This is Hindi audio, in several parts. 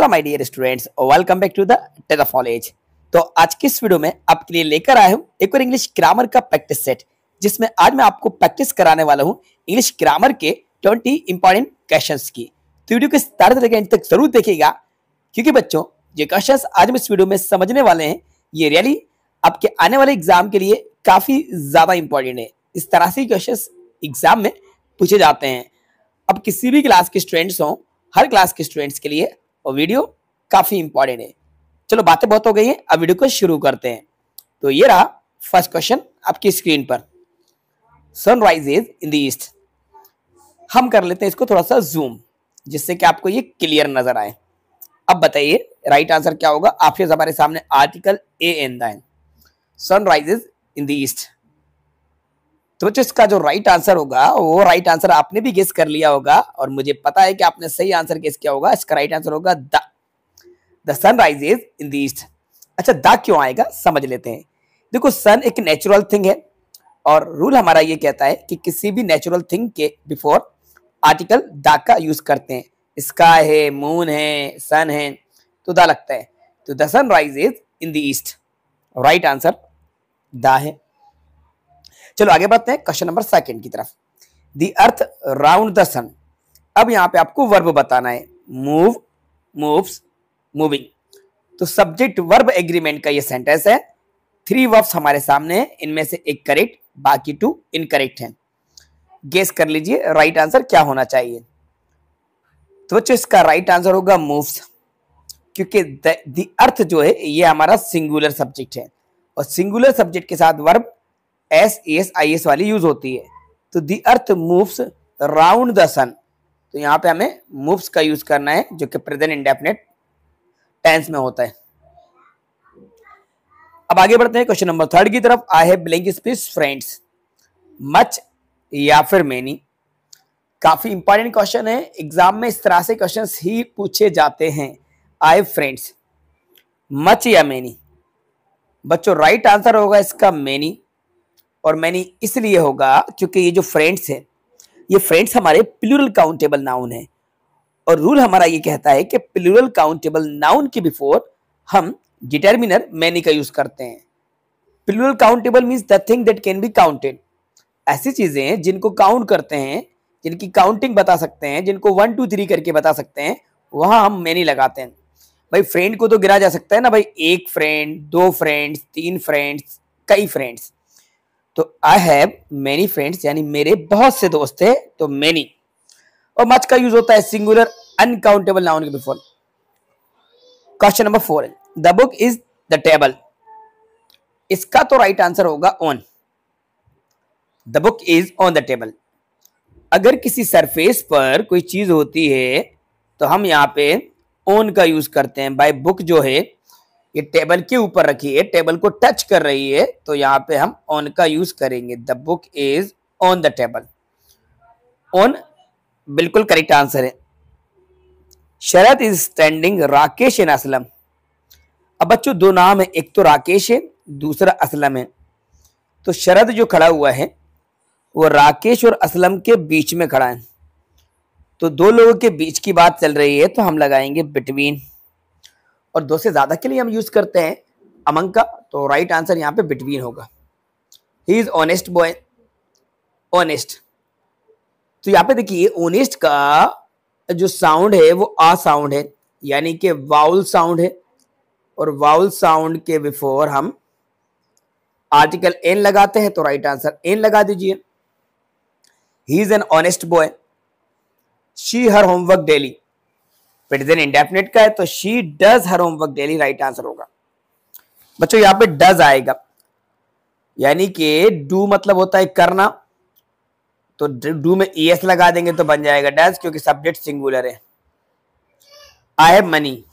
Hello my dear students, welcome back to the tech college. तो आज की इस वीडियो में आपके लिए लेकर आया हूँ एक और इंग्लिश ग्रामर का प्रैक्टिस सेट, जिसमें आज मैं आपको प्रैक्टिस कराने वाला हूँ इंग्लिश ग्रामर के 20 इंपॉर्टेंट क्वेश्चंस की। तो वीडियो के स्टार्ट से लेकर एंड तक जरूर देखिएगा, क्योंकि बच्चों ये क्वेश्चंस आज हम इस वीडियो में समझने वाले हैं, ये रियली आपके आने वाले एग्जाम के लिए काफी ज्यादा इंपॉर्टेंट है। इस तरह से क्वेश्चंस एग्जाम में पूछे जाते हैं। अब किसी भी क्लास के स्टूडेंट्स हों, हर क्लास के स्टूडेंट्स के लिए और वीडियो काफी इंपॉर्टेंट है। चलो बातें बहुत हो गई हैं, अब वीडियो को शुरू करते हैं। तो ये रहा फर्स्ट क्वेश्चन आपकी स्क्रीन पर। Sunrises in the east. हम कर लेते हैं इसको थोड़ा सा जूम, जिससे कि आपको ये क्लियर नजर आए। अब बताइए राइट आंसर क्या होगा। आपके हमारे सामने article a an the sun rises in the east. तो बच्चों इसका जो राइट आंसर होगा वो राइट आंसर आपने भी गेस कर लिया होगा, और मुझे पता है कि आपने सही आंसर गेस किया होगा। इसका राइट आंसर होगा the sun rises in the east. अच्छा, द क्यों आएगा समझ लेते हैं। देखो, सन एक नेचुरल थिंग है, और रूल हमारा ये कहता है कि किसी भी नेचुरल थिंग के बिफोर आर्टिकल द का यूज करते हैं। स्काई है, मून है, सन है, तो द लगता है। तो the sun rises in the east, right answer the है। चलो आगे बढ़ते हैं क्वेश्चन नंबर सेकंड की तरफ। द अर्थ राउंड द सन। अब यहाँ पे आपको वर्ब बताना है। Move, moves, moving. तो सब्जेक्ट वर्ब एग्रीमेंट का ये सेंटेंस है। 3 वर्ब्स हमारे सामने हैं, इनमें से एक करेक्ट, बाकी 2 इनकरेक्ट हैं। गेस कर लीजिए राइट आंसर क्या होना चाहिए। तो बच्चों इसका राइट आंसर होगा मूव्स, क्योंकि द अर्थ जो है ये हमारा सिंगुलर सब्जेक्ट है, और सिंगुलर सब्जेक्ट के साथ वर्ब SES वाली यूज होती है। तो the earth moves round the sun. तो यहाँ पे हमें मूव्स का यूज करना है, जो कि प्रेजेंट इंडेफिनिट टेंस में होता है। अब आगे बढ़ते हैं क्वेश्चन नंबर 3 की तरफ। I have blank space friends. Much या फिर मेनी। काफी इंपॉर्टेंट क्वेश्चन है, एग्जाम में इस तरह से क्वेश्चंस ही पूछे जाते हैं। आई हैव फ्रेंड्स, मच या मेनी। बच्चों राइट आंसर होगा इसका मेनी, और मैनी इसलिए होगा क्योंकि ये जो फ्रेंड्स है, ये फ्रेंड्स हमारे प्लूरल काउंटेबल नाउन है, और रूल हमारा ये कहता है कि प्लूरल काउंटेबल नाउन के बिफोर हम डिटर्मिनर मैनी का यूज करते हैं। Plural countable means the thing that can be counted. ऐसी चीजें जिनको काउंट करते हैं, जिनकी काउंटिंग बता सकते हैं, जिनको 1 2 3 करके बता सकते हैं, वहां हम मैनी लगाते हैं। भाई फ्रेंड को तो गिरा जा सकता है ना, भाई 1 फ्रेंड, 2 फ्रेंड्स, 3 फ्रेंड्स, कई फ्रेंड्स। तो आई हैव मेनी फ्रेंड्स यानी मेरे बहुत से दोस्त है, तो मेनी। और मच का यूज होता है सिंगुलर अनकाउंटेबल नाउन के बिफोर। क्वेश्चन नंबर 4 है the book is the table. इसका तो राइट आंसर होगा on. The book is on the table. अगर किसी सरफेस पर कोई चीज होती है तो हम यहाँ पे ऑन का यूज करते हैं। बाय बुक जो है ये टेबल के ऊपर रखी है, टेबल को टच कर रही है, तो यहाँ पे हम ऑन का यूज करेंगे। The book is on the table. On बिल्कुल करेक्ट आंसर है। Sharad is standing Rakesh and Aslam. अब बच्चों 2 नाम है, एक तो राकेश है, दूसरा असलम है। तो शरद जो खड़ा हुआ है वो राकेश और असलम के बीच में खड़ा है। तो 2 लोगों के बीच की बात चल रही है, तो हम लगाएंगे बिटवीन। और 2 से ज्यादा के लिए हम यूज करते हैं अमंग का, तो राइट आंसर यहाँ पे बिटवीन होगा। He is honest boy, honest. तो यहाँ पे देखिए ऑनेस्ट का जो साउंड है वो आ साउंड है, यानी कि वाउल साउंड है, और वाउल साउंड के बिफोर हम आर्टिकल एन लगाते हैं, तो राइट आंसर एन लगा दीजिए। He is an honest boy. She her homework daily, present indefinite का है, तो she does her homework daily, right answer होगा। बच्चों यहाँ पे डज आएगा, यानी कि डू मतलब होता है करना, तो डू में ES लगा देंगे तो बन जाएगा डज, क्योंकि सब्जेक्ट सिंगुलर है। I have money.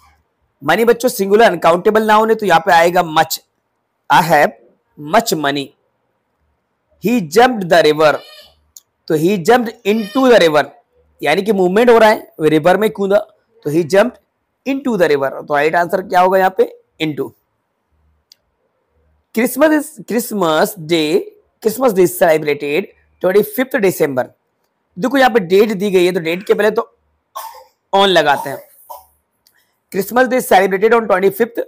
मनी बच्चों सिंगुलर अनकाउंटेबल नाउन है, तो यहाँ पे आएगा much. I have much money. He jumped the river. तो ही जम्प्ड इनटू द रिवर, यानी कि मूवमेंट हो रहा है, रिवर में कूदा, तो ही जम्प्ड इनटू द रिवर। तो राइट आंसर क्या होगा यहाँ पे इनटू। क्रिसमस डे सेलिब्रेटेड 25 दिसंबर। देखो यहाँ पे डेट दी गई है, तो डेट के पहले तो ऑन लगाते हैं। Christmas day celebrated on 25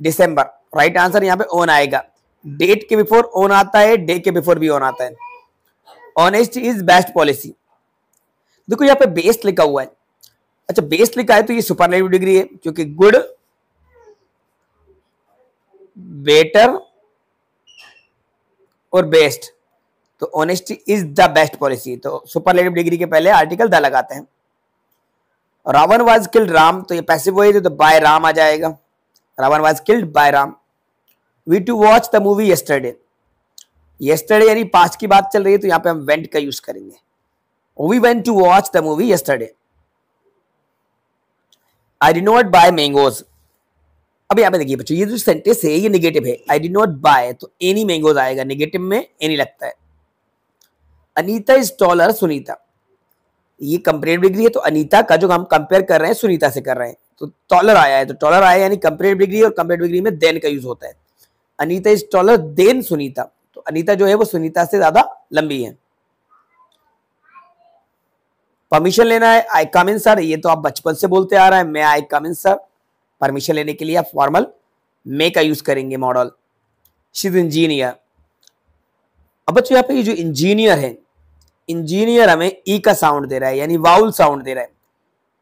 December, right answer यहाँ पे ऑन आएगा। डेट के बिफोर ऑन आता है, डे के बिफोर भी ऑन आता है। ऑनेस्टी इज बेस्ट पॉलिसी, देखो यहाँ पे बेस्ट लिखा हुआ है। अच्छा बेस्ट लिखा है तो ये सुपरलेटिव डिग्री है, क्योंकि गुड, बेटर और बेस्ट, तो honesty is the best policy, तो सुपरलेटिव डिग्री के पहले आर्टिकल द लगाते हैं। रावण वाज किल्ड राम, तो ये पैसिव वॉइस है तो बाय राम आ जाएगा। Ravan was killed by Ram. We to watch the movie yesterday, yesterday यानी पास्ट की बात चल रही है तो यहाँ पे हम वेंट का यूज करेंगे। We went to watch the movie yesterday. I did not buy mangoes, अब यहाँ पे देखिए बच्चों, ये जो सेंटेंस है ये नेगेटिव है। आई डिड नॉट बाय तो एनी मैंगोज आएगा, नेगेटिव में एनी लगता है। अनीता इज टॉलर सुनीता, ये कंपेरेटिव डिग्री है तो अनीता का जो हम कंपेयर कर रहे हैं सुनीता से कर रहे हैं, तो टॉलर आया है, तो टॉलर आया यानी कंपेरेटिव डिग्री, और कंपेरेटिव डिग्री में देन का यूज होता है। Anita is taller than Sunita, तो अनीता जो है वो सुनीता से ज्यादा लंबी है। परमिशन लेना है, आई कम इन सर, ये तो आप बचपन से बोलते आ रहे हैं, मैं आई कम इन सर। परमिशन लेने के लिए आप फॉर्मल मे का यूज करेंगे मॉडल। शी इज इंजीनियर, अब बच्चों यहाँ पे ये जो इंजीनियर है, इंजीनियर हमें ई का साउंड दे रहा है यानी वाउल साउंड दे रहा है,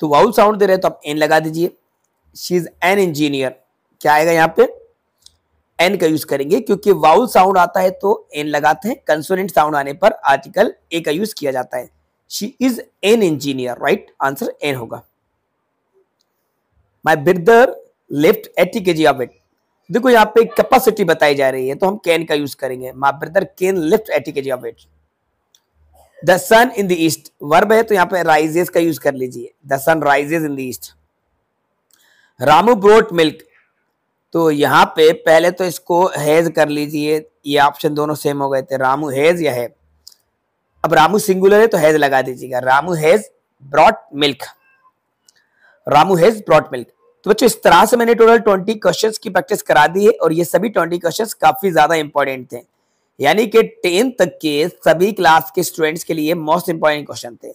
तो वाउल साउंड दे रहा है तो आप एन लगा दीजिए। शी इज एन इंजीनियर, क्या आएगा यहाँ पे एन का यूज करेंगे, क्योंकि वाउल साउंड आता है तो एन लगाते हैं, कंसोनेंट साउंड आने पर आर्टिकल ए का यूज किया जाता है। She is an engineer, right answer an होगा। My brother lift 80 kg of it, देखो यहाँ पे कैपेसिटी बताई जा रही है तो हम कैन का यूज करेंगे। My brother can lift 80 kg of it. The sun in the east, verb है तो यहाँ पे राइजेस का यूज कर लीजिए। The sun rises in the east. Ramu brought milk, तो यहाँ पे पहले तो इसको हैज कर लीजिए, ये ऑप्शन दोनों सेम हो गए थे, रामू हैज या है। अब रामू सिंगुलर है तो हैज लगा दीजिएगा। Ramu has brought milk, Ramu has brought milk. तो बच्चों इस तरह से मैंने टोटल 20 क्वेश्चंस की प्रैक्टिस करा दी है, और ये सभी 20 क्वेश्चंस काफी ज्यादा इंपॉर्टेंट थे, यानी कि 10 तक के सभी क्लास के स्टूडेंट्स के लिए मोस्ट इंपॉर्टेंट क्वेश्चन थे।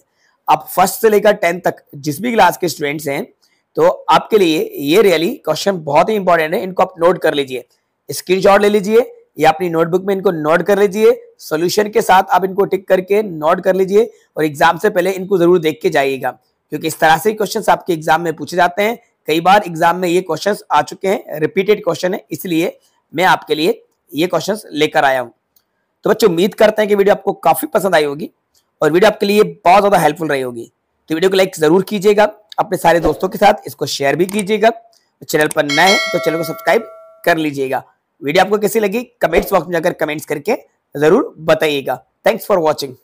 अब फर्स्ट से लेकर 10 तक जिस भी क्लास के स्टूडेंट्स हैं, तो आपके लिए ये रियली क्वेश्चन बहुत ही इंपॉर्टेंट है, इनको आप नोट कर लीजिए, स्क्रीनशॉट ले लीजिए या अपनी नोटबुक में इनको नोट कर लीजिए, सॉल्यूशन के साथ आप इनको टिक करके नोट कर लीजिए, और एग्जाम से पहले इनको जरूर देख के जाइएगा, क्योंकि इस तरह से क्वेश्चंस आपके एग्जाम में पूछे जाते हैं। कई बार एग्जाम में ये क्वेश्चंस आ चुके हैं, रिपीटेड क्वेश्चन है, इसलिए मैं आपके लिए ये क्वेश्चंस लेकर आया हूं। तो बच्चों उम्मीद करते हैं कि वीडियो आपको काफी पसंद आई होगी और वीडियो आपके लिए बहुत ज्यादा हेल्पफुल रही होगी। तो वीडियो को लाइक जरूर कीजिएगा, अपने सारे दोस्तों के साथ इसको शेयर भी कीजिएगा। चैनल पर नए हैं तो चैनल को सब्सक्राइब कर लीजिएगा। वीडियो आपको कैसी लगी कमेंट्स बॉक्स में जाकर कमेंट्स करके जरूर बताइएगा। Thanks for watching.